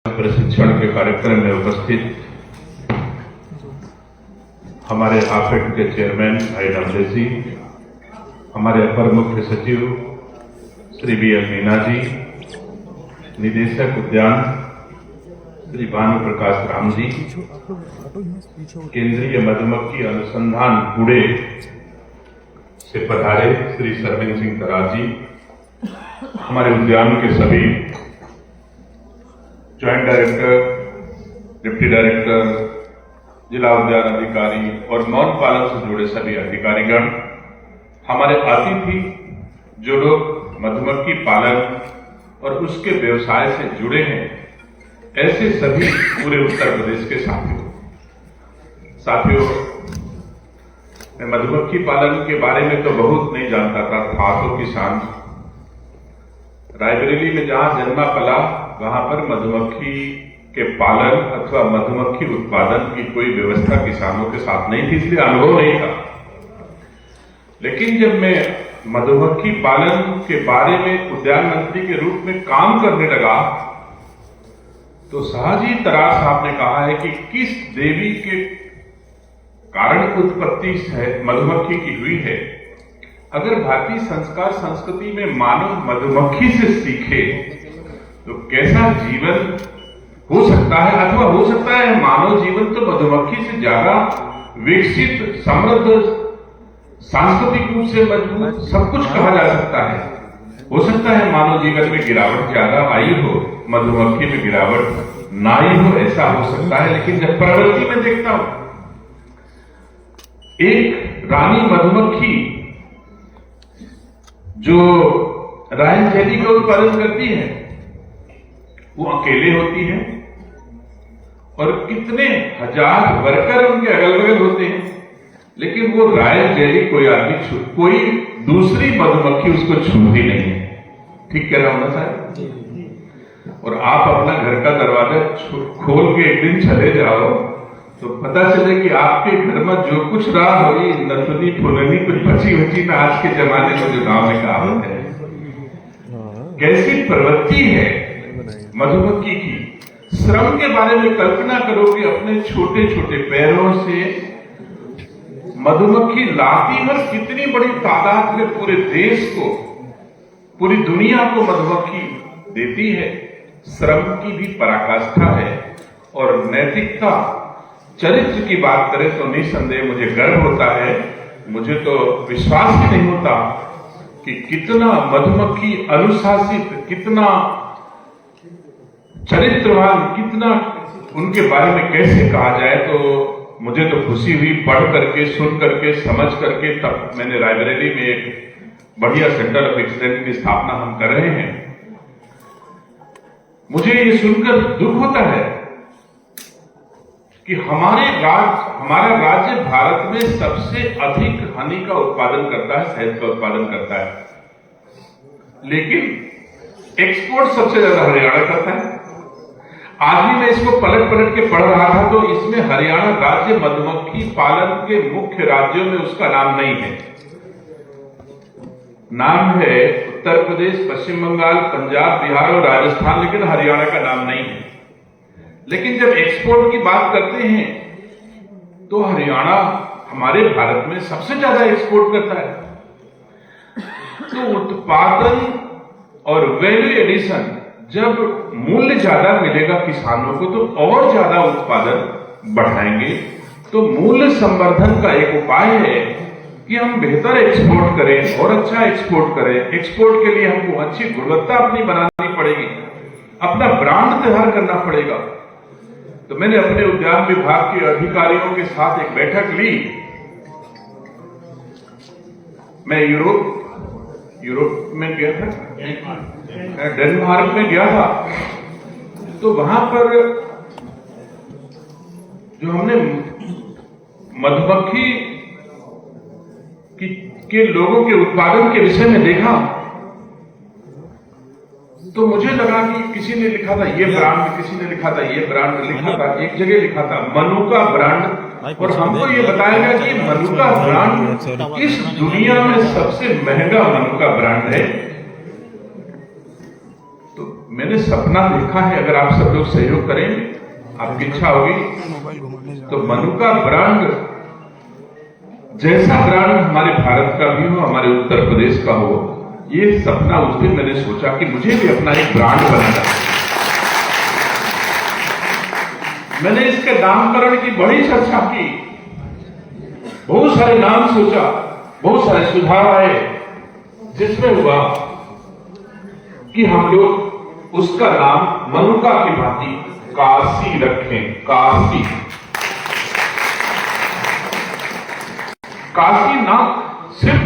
प्रशिक्षण के कार्यक्रम में उपस्थित हमारे आफेड के चेयरमैन भाई नवलेश जी, हमारे अपर मुख्य सचिव श्री BL मीना जी, निदेशक उद्यान श्री भानु प्रकाश राम जी, केंद्रीय मधुमक्खी अनुसंधान पुणे से पधारे श्री सरविंद सिंह तराज जी, हमारे उद्यान के सभी ज्वाइंट डायरेक्टर, डिप्टी डायरेक्टर, जिला उद्यान अधिकारी और मौन पालन से जुड़े सभी अधिकारीगण, हमारे अतिथि जो लोग मधुमक्खी पालन और उसके व्यवसाय से जुड़े हैं, ऐसे सभी पूरे उत्तर प्रदेश के साथियों, मैं मधुमक्खी पालन के बारे में तो बहुत नहीं जानता था तो किसान रायबरेली में जहां जन्मा पला वहां पर मधुमक्खी के पालन अथवा मधुमक्खी उत्पादन की कोई व्यवस्था किसानों के साथ नहीं थी, इसलिए अनुभव नहीं था। लेकिन जब मैं मधुमक्खी पालन के बारे में उद्यान मंत्री के रूप में काम करने लगा तो सहज ही तराज साहब ने कहा है कि किस देवी के कारण उत्पत्ति मधुमक्खी की हुई है। अगर भारतीय संस्कार संस्कृति में मानव मधुमक्खी से सीखे तो कैसा जीवन हो सकता है, अथवा हो सकता है मानव जीवन तो मधुमक्खी से ज्यादा विकसित, समृद्ध, सांस्कृतिक रूप से मजबूत सब कुछ कहा जा सकता है। हो सकता है मानव जीवन में गिरावट ज्यादा आई हो, मधुमक्खी में गिरावट ना आई हो, ऐसा हो सकता है। लेकिन जब प्रवृत्ति में देखता हूं, एक रानी मधुमक्खी जो रॉयल जेली का उत्पादन करती है वो अकेले होती है और कितने हजार वर्कर उनके अगल बगल होते हैं, लेकिन वो रॉयल जेली कोई दूसरी मधुमक्खी उसको छूती नहीं है। ठीक कह रहा हूं ना साहब? और आप अपना घर का दरवाजा खोल के एक दिन चले जाओ तो पता चले कि आपके घर में जो कुछ रहा हो, नथुनी फुलनी कुछ बची बची ना, आज के जमाने में जो गांव में कहावत है, कैसी प्रवृत्ति है मधुमक्खी की। श्रम के बारे में कल्पना करो कि अपने छोटे छोटे पैरों से मधुमक्खी लाती और कितनी बड़ी तादाद में पूरे देश को, पूरी दुनिया को मधुमक्खी देती है। श्रम की भी पराकाष्ठा है। और नैतिकता, चरित्र की बात करें तो निसंदेह मुझे गर्व होता है, मुझे तो विश्वास ही नहीं होता कि कितना मधुमक्खी अनुशासित, कितना चरित्रवान, कितना उनके बारे में कैसे कहा जाए। तो मुझे तो खुशी हुई पढ़ करके, सुन करके, समझ करके। तब मैंने रायबरेली में एक बढ़िया सेंटर ऑफ एक्सीलेंस की स्थापना हम कर रहे हैं। मुझे ये सुनकर दुख होता है कि हमारा राज्य भारत में सबसे अधिक हनी का उत्पादन करता है, शहद का उत्पादन करता है, लेकिन एक्सपोर्ट सबसे ज्यादा हरियाणा करता है। आज भी मैं इसको पलट पलट के पढ़ रहा था तो इसमें हरियाणा राज्य मधुमक्खी पालन के मुख्य राज्यों में उसका नाम नहीं है। नाम है उत्तर प्रदेश, पश्चिम बंगाल, पंजाब, बिहार और राजस्थान, लेकिन हरियाणा का नाम नहीं है। लेकिन जब एक्सपोर्ट की बात करते हैं तो हरियाणा हमारे भारत में सबसे ज्यादा एक्सपोर्ट करता है। तो उत्पादन और वैल्यू एडिशन, जब मूल्य ज्यादा मिलेगा किसानों को तो और ज्यादा उत्पादन बढ़ाएंगे। तो मूल्य संवर्धन का एक उपाय है कि हम बेहतर एक्सपोर्ट करें और अच्छा एक्सपोर्ट करें। एक्सपोर्ट के लिए हमको अच्छी गुणवत्ता अपनी बनानी पड़ेगी, अपना ब्रांड तैयार करना पड़ेगा। तो मैंने अपने उद्यान विभाग के अधिकारियों के साथ एक बैठक ली। मैं यूरोप में गया था, डेनमार्क में गया था। तो वहां पर जो हमने मधुमक्खी के लोगों के उत्पादन के विषय में देखा तो मुझे लगा कि किसी ने लिखा था ये ब्रांड, किसी ने लिखा था ये ब्रांड, लिखा था एक जगह लिखा था मनुका ब्रांड, और हमको ये बताया गया कि मनुका ब्रांड इस दुनिया में सबसे महंगा मनुका ब्रांड है। तो मैंने सपना देखा है, अगर आप सब लोग सहयोग करेंगे, आपकी इच्छा होगी तो मनुका ब्रांड जैसा ब्रांड हमारे भारत का भी हो, हमारे उत्तर प्रदेश का हो। ये सपना उस दिन मैंने सोचा कि मुझे भी अपना एक ब्रांड बनाना है। मैंने इसके नामकरण की बड़ी चर्चा की, बहुत सारे नाम सोचा, बहुत सारे सुझाव आए, जिसमें हुआ कि हम लोग उसका नाम मनुका की भांति काशी रखें। काशी, काशी नाम सिर्फ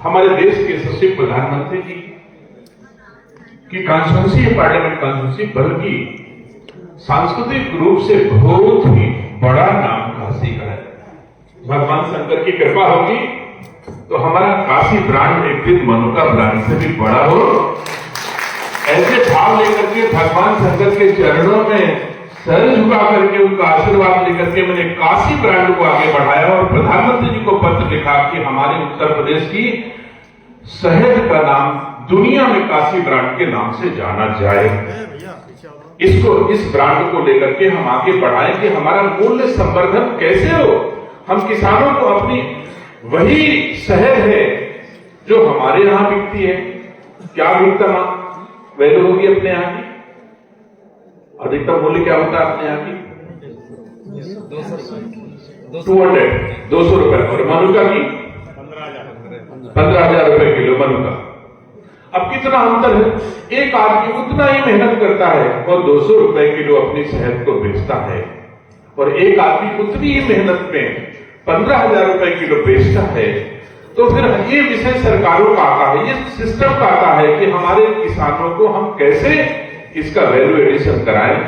हमारे देश के यशस्वी प्रधानमंत्री जी की कॉन्स्टिट्यूंसी, पार्लियामेंट कॉन्स्टिट्यूंसी, बल्कि सांस्कृतिक रूप से बहुत ही बड़ा नाम काशी का है। भगवान शंकर की कृपा होगी तो हमारा काशी ब्रांड एक दिन मनुका ब्रांड से भी बड़ा हो। ऐसे भाव लेकर के भगवान शंकर के चरणों में सर झुका करके उनका आशीर्वाद लेकर के मैंने काशी ब्रांड को आगे बढ़ाया और प्रधानमंत्री जी को पत्र लिखा कि हमारे उत्तर प्रदेश की शहद का नाम दुनिया में काशी ब्रांड के नाम से जाना जाए। इसको, इस ब्रांड को लेकर के हम आगे बढ़ाएं कि हमारा मूल्य संवर्धन कैसे हो। हम किसानों को अपनी वही शहद है जो हमारे यहां बिकती है, क्या अधिकतम वैल्यू होगी अपने यहां की? अधिकतम मूल्य क्या होता है अपने यहां की? 200 रुपए। और मनुका की 15,000 रुपए किलो मनुका। अब कितना अंतर है? एक आदमी उतना ही मेहनत करता है और 200 रुपए किलो अपनी शहद को बेचता है, और एक आदमी उतनी ही मेहनत में 15,000 रुपए किलो बेचता है। तो फिर ये विषय सरकारों का आता है, ये सिस्टम का आता है कि हमारे किसानों को हम कैसे इसका वैल्यू एडिशन कराएं।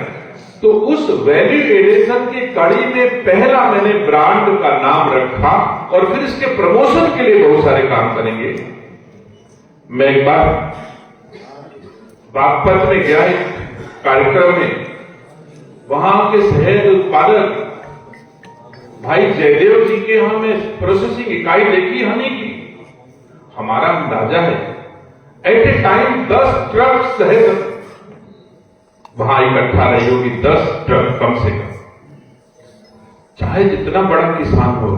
तो उस वैल्यू एडिशन की कड़ी में पहला मैंने ब्रांड का नाम रखा और फिर इसके प्रमोशन के लिए बहुत सारे काम करेंगे। मैं एक बार बागपत में गया एक कार्यक्रम में, वहां के शहद उत्पादक भाई जयदेव जी के यहां में प्रोसेसिंग इकाई देखी हनी की। हमारा अंदाजा है एट ए टाइम 10 ट्रक शहद वहां इकट्ठा रही होगी, 10 ट्रक कम से कम। चाहे जितना बड़ा किसान हो,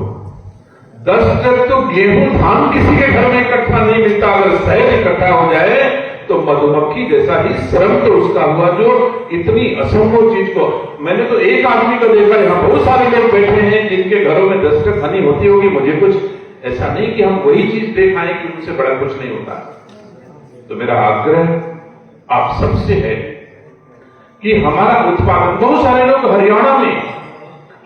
10 ट्रक तो गेहूं धान किसी के घर में इकट्ठा नहीं मिलता। अगर शहद इकट्ठा हो जाए तो मधुमक्खी जैसा ही श्रम तो उसका हुआ, जो इतनी असंभव चीज को। मैंने तो एक आदमी को देखा, यहां बहुत सारे लोग बैठे हैं जिनके घरों में 10 ट्रक हनी होती होगी। मुझे कुछ ऐसा नहीं कि हम वही चीज देख आए कि उनसे बड़ा कुछ नहीं होता। तो मेरा आग्रह आप सबसे है कि हमारा उत्पादन, बहुत सारे लोग हरियाणा में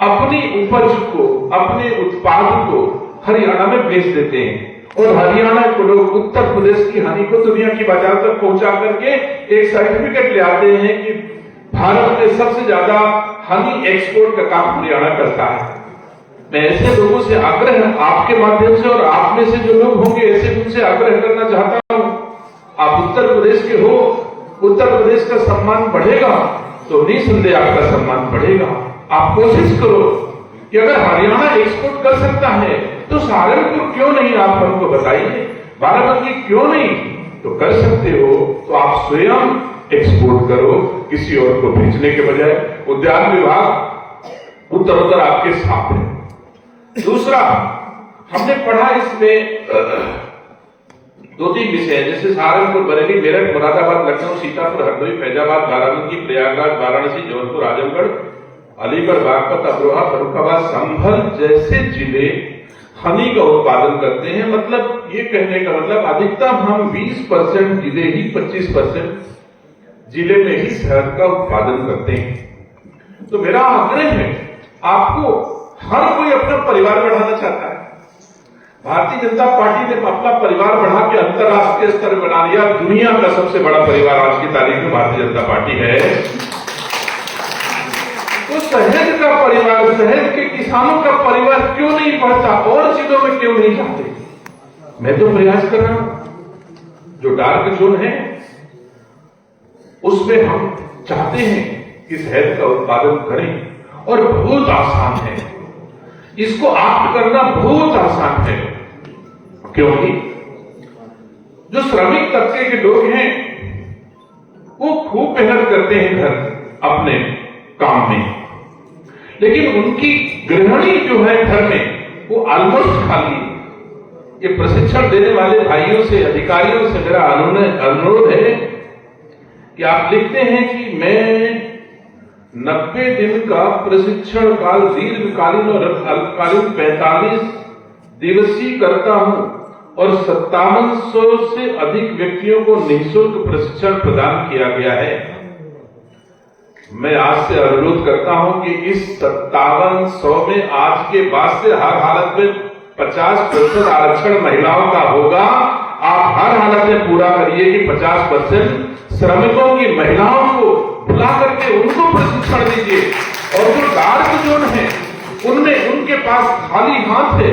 अपनी उपज को, अपने उत्पाद को हरियाणा में बेच देते हैं, और हरियाणा को लोग उत्तर प्रदेश की हनी को दुनिया की बाजार तक पहुंचा करके एक सर्टिफिकेट ले आते हैं कि भारत में सबसे ज्यादा हनी एक्सपोर्ट का काम हरियाणा करता है। मैं ऐसे लोगों से आग्रह आपके माध्यम से, और आप में से जो लोग होंगे ऐसे उनसे आग्रह करना चाहता हूं, आप उत्तर प्रदेश के हो, उत्तर प्रदेश का सम्मान बढ़ेगा तो निसंदेह आपका सम्मान बढ़ेगा। आप कोशिश करो कि अगर हरियाणा एक्सपोर्ट कर सकता है तो सहारनपुर क्यों नहीं, आप हमको बताइए। बाराबंकी क्यों नहीं? तो कर सकते हो तो आप स्वयं एक्सपोर्ट करो, किसी और को भेजने के बजाय। उद्यान विभाग उत्तरोत्तर आपके साथ है। दूसरा, हमने पढ़ा इसमें 2-3 विषय, जैसे सहारनपुर, बरेली, मेरठ, मुरादाबाद, लखनऊ, सीतापुर, हरदोई, फैजाबाद, बाराबंकी, प्रयागराज, वाराणसी, जौनपुर, आजमगढ़, अलीगढ़, बागपत, अमरोहा, फर्रुखाबाद, संभल जैसे जिले हनी का उत्पादन करते हैं। मतलब ये कहने का मतलब अधिकतम हम 20% जिले ही, 25% जिले में ही शहद का उत्पादन करते हैं। तो मेरा आग्रह है, आपको हर कोई अपना परिवार बढ़ाना चाहता है। भारतीय जनता पार्टी ने अपना परिवार बढ़ा के अंतर्राष्ट्रीय स्तर बना लिया। दुनिया का सबसे बड़ा परिवार आज की तारीख में भारतीय जनता पार्टी है। तो शहद का परिवार, शहद के किसानों का परिवार क्यों नहीं बढ़ता, और चीजों में क्यों नहीं जाते? मैं तो प्रयास कर रहा हूं। जो डार्क जोन है उसमें हम चाहते हैं कि शहद का उत्पादन करें, और बहुत आसान है, इसको आप्ट करना बहुत आसान है। क्योंकि जो श्रमिक तबके के लोग हैं वो खूब मेहनत करते हैं घर अपने काम में, लेकिन उनकी गृहिणी जो है घर में वो ऑलमोस्ट खाली है। ये प्रशिक्षण देने वाले भाइयों से, अधिकारियों से मेरा अनुरोध है कि आप लिखते हैं कि मैं 90 दिन का प्रशिक्षण काल दीर्घकालीन और अल्पकालीन 45 दिवसीय करता हूं और 5700 से अधिक व्यक्तियों को निःशुल्क प्रशिक्षण प्रदान किया गया है। मैं आज से अनुरोध करता हूं कि इस 5700 में आज के बाद से हर हालत में 50% आरक्षण महिलाओं का होगा। आप हर हालत में पूरा करिए कि 50% श्रमिकों की महिलाओं को बुला करके उनको प्रशिक्षण दीजिए। और जो डार्क जोन है उनमें उनके पास खाली हाथ है,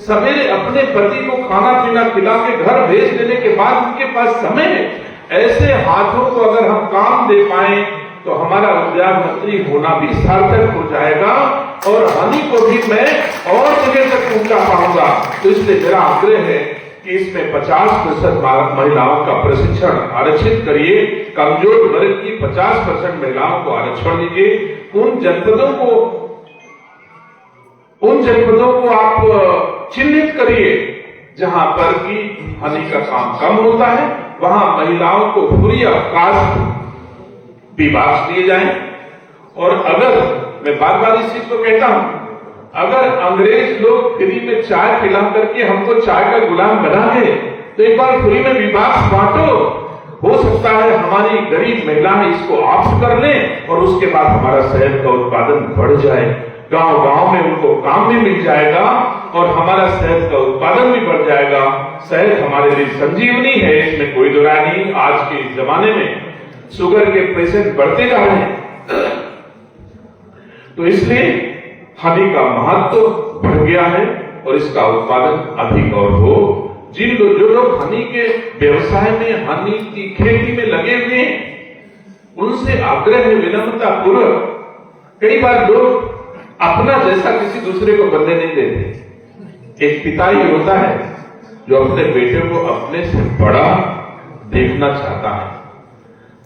सवेरे अपने पति को खाना पीना खिला के घर भेज देने के बाद उनके पास समय है, ऐसे हाथों को अगर हम काम दे पाए तो हमारा उद्योग मंत्री होना भी सार्थक हो जाएगा और हनी को भी मैं और जगह तक पहुंचा पाऊंगा। तो इसलिए मेरा आग्रह है कि इसमें 50% महिलाओं का प्रशिक्षण आरक्षित करिए, कमजोर वर्ग की 50% महिलाओं को आरक्षण दीजिए। उन जनपदों को आप चिन्हित करिए जहां पर कि हनी का काम कम होता है, वहां महिलाओं को फ्री ऑफ कास्ट विभाग दिए जाएं। और अगर मैं बार बार इस चीज को कहता हूं, अगर अंग्रेज लोग फ्री में चाय पिला करके हमको चाय का गुलाम बना के तो एक बार फ्री में विभाग बांटो, हो सकता है हमारी गरीब महिलाएं इसको ऑप्ट कर लें और उसके बाद हमारा शहद का उत्पादन बढ़ जाए, गांव गांव में उनको काम भी मिल जाएगा और हमारा शहद का उत्पादन भी बढ़ जाएगा। शहद हमारे लिए संजीवनी है, इसमें कोई दो राय नहीं। आज के जमाने में शुगर के पेशेंट बढ़ते जा रहे हैं, तो इसलिए हनी का महत्व बढ़ गया है और इसका उत्पादन अधिक और हो। जो लोग हनी के व्यवसाय में, हनी की खेती में लगे हुए हैं, उनसे आग्रह है विनम्रता पूर्वक, कई बार लोग अपना जैसा किसी दूसरे को बनने नहीं देते। एक पिता ही होता है जो अपने बेटे को अपने से बड़ा देखना चाहता है।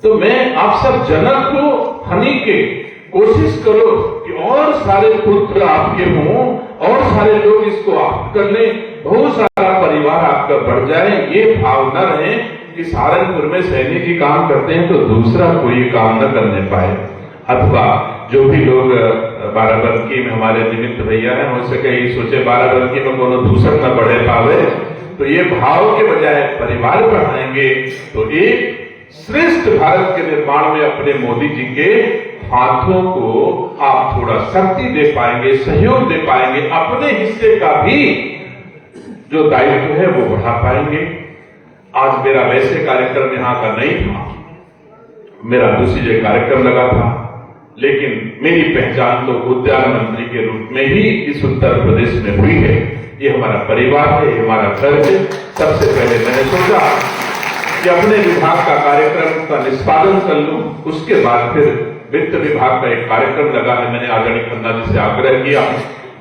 तो मैं आप सब जनक को हनी के कोशिश करो कि और सारे पुत्र आपके हों और सारे लोग इसको आप कर लें, बहुत सारा परिवार आपका बढ़ जाए। ये भाव न रहे कि सहारनपुर में सैनी जी काम करते हैं तो दूसरा कोई काम न करने पाए, अथवा जो भी लोग बाराबंकी में हमारे निमित्त भैया हैं हो सके ये सोचे बाराबंकी में कोनो दूसर न बढ़े पावे। तो ये भाव के बजाय परिवार बढ़ाएंगे तो एक श्रेष्ठ भारत के निर्माण में अपने मोदी जी के हाथों को आप थोड़ा शक्ति दे पाएंगे, सहयोग दे पाएंगे, अपने हिस्से का भी जो दायित्व है वो बढ़ा पाएंगे। आज मेरा वैसे कार्यक्रम यहाँ का नहीं था, मेरा दूसरी जगह कार्यक्रम लगा था, लेकिन मेरी पहचान तो उद्यान मंत्री के रूप में ही इस उत्तर प्रदेश में हुई है। ये हमारा परिवार है, ये हमारा घर है। सबसे पहले मैंने सोचा कि अपने विभाग का कार्यक्रम का निष्पादन कर लूं, उसके बाद फिर वित्त विभाग का एक कार्यक्रम लगा है। मैंने आदरणीय खन्ना जी से आग्रह किया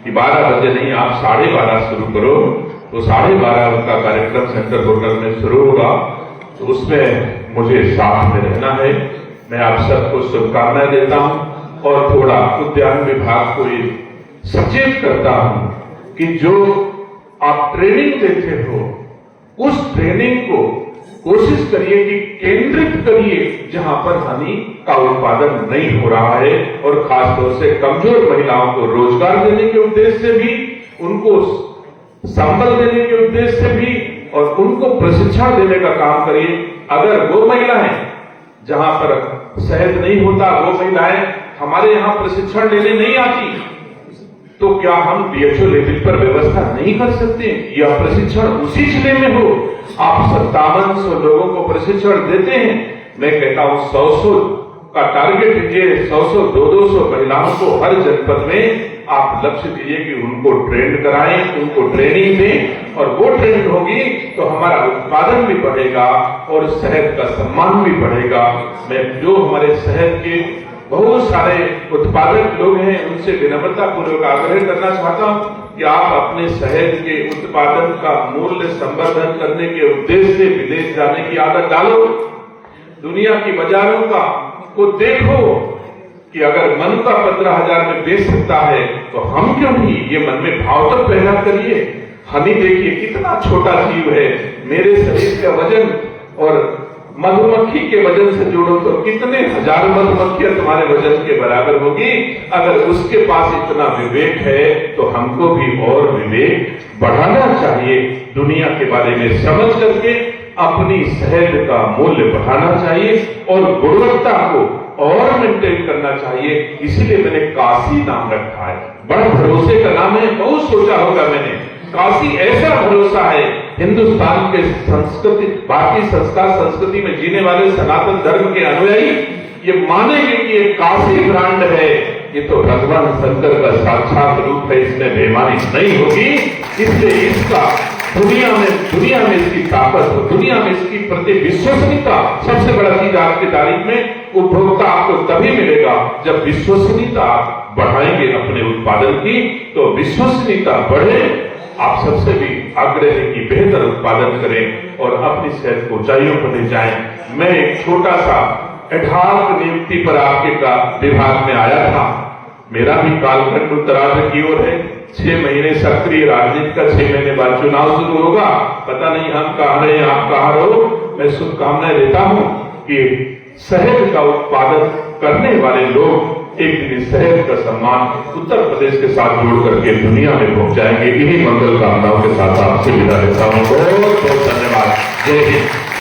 कि 12 बजे नहीं, आप 12:30 शुरू करो। तो 12:30 उनका कार्यक्रम सेंट्रल होटल में शुरू होगा, तो उसमें मुझे साथ में रहना है। मैं आप सबको शुभकामनाएं देता हूं और थोड़ा उद्यान विभाग को ये सचेत करता हूं कि जो आप ट्रेनिंग देते हो उस ट्रेनिंग को कोशिश करिए कि केंद्रित करिए जहां पर हनी का उत्पादन नहीं हो रहा है, और खासतौर से कमजोर महिलाओं को रोजगार देने के उद्देश्य से भी, उनको संबल देने के उद्देश्य से भी और उनको प्रशिक्षण देने का काम करिए। अगर वो महिलाएं जहां पर शहद नहीं होता, वो महिलाएं हमारे यहां प्रशिक्षण लेने नहीं आती, तो क्या हम डीएचओ लेवल पर व्यवस्था नहीं कर सकते? यह प्रशिक्षण उसी जिले में हो। आप 5700 लोगों को प्रशिक्षण देते हैं, मैं कहता हूं 100 का टारगेट दीजिए, 100 200 महिलाओं को हर जनपद में आप लक्ष्य दीजिए कि उनको ट्रेंड कराएं, उनको ट्रेनिंग दें, और वो ट्रेंड होगी तो हमारा उत्पादन भी बढ़ेगा और शहद का सम्मान भी बढ़ेगा। मैं जो हमारे शहद के बहुत सारे उत्पादक लोग हैं उनसे विनम्रता पूर्वक आग्रह करना चाहता हूं कि आप अपने शहद के उत्पादन का मूल्य संवर्धन करने के उद्देश्य से विदेश जाने की आदत डालो। दुनिया की बाजारों को देखो कि अगर मन का 15,000 में बेच सकता है तो हम क्यों नहीं, ये मन में भाव तो पैदा करिए। हनी देखिए कितना छोटा जीव है, मेरे शरीर का वजन और मधुमक्खी के वजन से जोड़ो तो कितने हजार मधुमक्खियां तुम्हारे वजन के बराबर होगी। अगर उसके पास इतना विवेक है तो हमको भी और विवेक बढ़ाना चाहिए। दुनिया के बारे में समझ करके अपनी शहद का मूल्य बढ़ाना चाहिए और गुणवत्ता को और मेंटेन करना चाहिए। इसीलिए मैंने काशी नाम रखा है। बड़ा भरोसे का नाम है, बहुत सोचा होगा मैंने। काशी ऐसा भरोसा है, हिंदुस्तान के संस्कृति, भारतीय संस्कार संस्कृति में जीने वाले सनातन धर्म के अनुयायी ये मानेंगे कि ये काशी ब्रांड है, ये तो भगवान शंकर का साक्षात रूप है, इसमें बेईमानी नहीं होगी। इसलिए इसका दुनिया में इसकी ताकत, दुनिया में इसकी प्रति विश्वसनीयता सबसे बड़ा चीज आज की तारीख में उपभोक्ता आपको तभी मिलेगा जब विश्वसनीयता बढ़ाएंगे अपने उत्पादन की। तो विश्वसनीयता बढ़े, आप सबसे भी आग्रह है कि बेहतर उत्पादन करें और अपनी सेहत को ऊंचाइयों पर ले जाएं। मैं एक छोटा सा एडहॉक नियुक्ति पर आपके का विभाग में आया था। मेरा भी कालखंड उत्तरार्ध की ओर है। 6 महीने सक्रिय राजनीति का, 6 महीने बाद चुनाव शुरू होगा। पता नहीं हम कहाँ रहे, आप कहाँ रहो। मैं शुभकामनाएं देता हूं कि शहद का उत्पादन करने वाले लोग एक दिन शहद का सम्मान उत्तर प्रदेश के साथ जोड़ करके दुनिया में पहुंचाएंगे। इन्हीं मंगल कामनाओं के साथ आपसे विदा लेता हूं। बहुत बहुत धन्यवाद। जय हिंद।